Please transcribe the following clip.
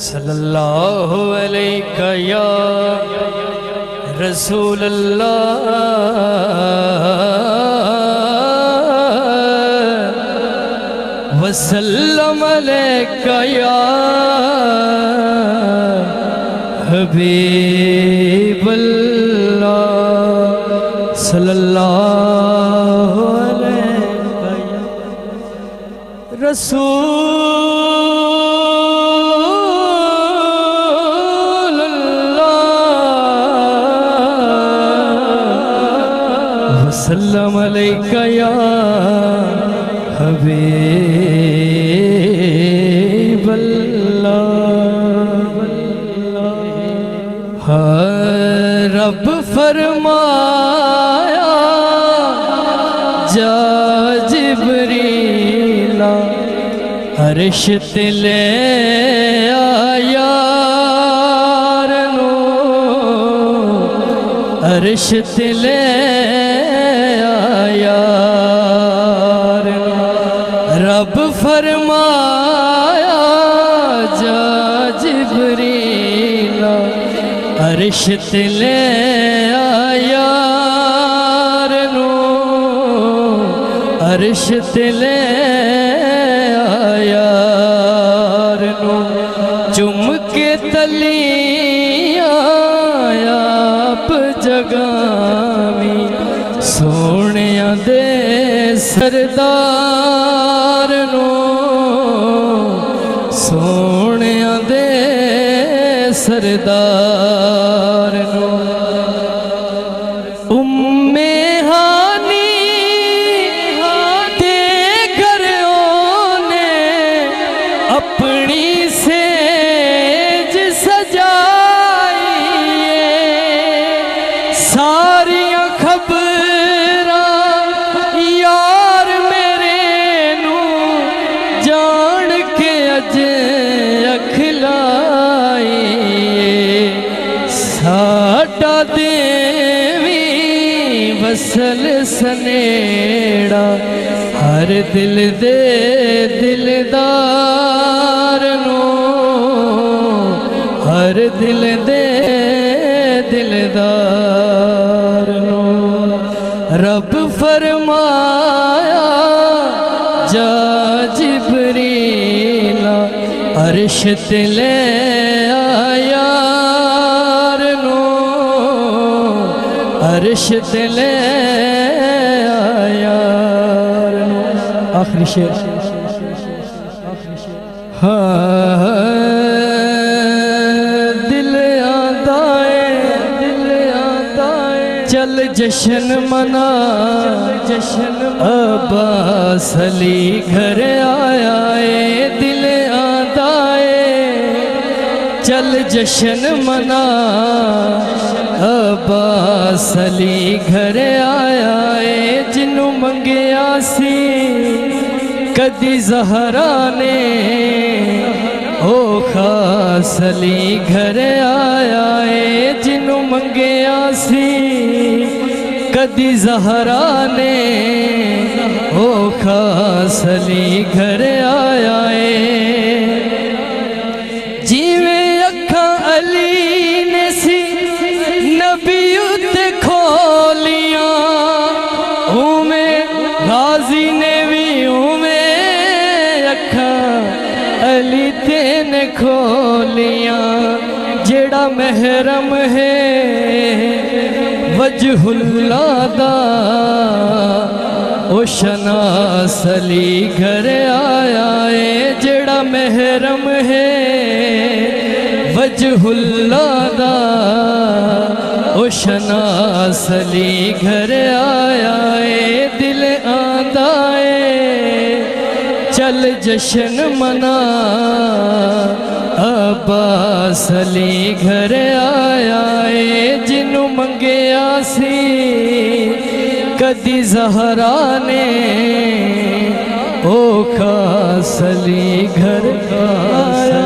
सल्लल्लाहु अलैका या रसूल अल्लाह वसल्लम अलैका या हबीब अल्लाह सल्लल्लाहु अलैका या रसूल अल्लाह वसल्लम अलैका या हबीब अल्लाह। रब फरमाया जा जिब्रीला अर्श ते ले आया अर्श ते ले आया। रब फरमाया जा जिब्रीला अर्श ते ले आया अर्श ते ले आया। चुम के तलियां आप जगामी सोनिया दे सरदार सोनिया दे सरदार उम्मे हानी दे घरों ने अपनी सेज सजाई सारियां खबरां यार मेरे नू जान के अजे अखलाई साडा देवी वसल सनेड़ा हर दिल दे दिलदार हर दिल दे दिलदार रब फरमाया जा जिब्रीला अर्श ते ले आया अर्श ते ले आया। आखिरी शेर हाँ दिल आदाए चल जश्न मना अब्बास अली घर आया दिल आदाए चल जश्न मना अब्बास अली घर आया जिन्नू मंगिया सी कदी ज़हरा ने ओ खास अली घर आया जिन्नू मंगिया सी कदी ज़हरा ने ओ खास अली घर आया जिवें अखां अली ने सी नबी उत्ते खोलियां उमें गाजी ने भी उमें अखां अली ते ने खोलियां जेड़ा महरम है वजहुल्लाह दा ओ शनास अली घर आया जेड़ा महरम है वजहुल्लाह दा ओ शनास अली घर आया दिल आंदा चल जश्न मना अब्बास अली घर आया जिन्नू मंगिया सी कदी ज़हरा ने ओ खास अली घर आया।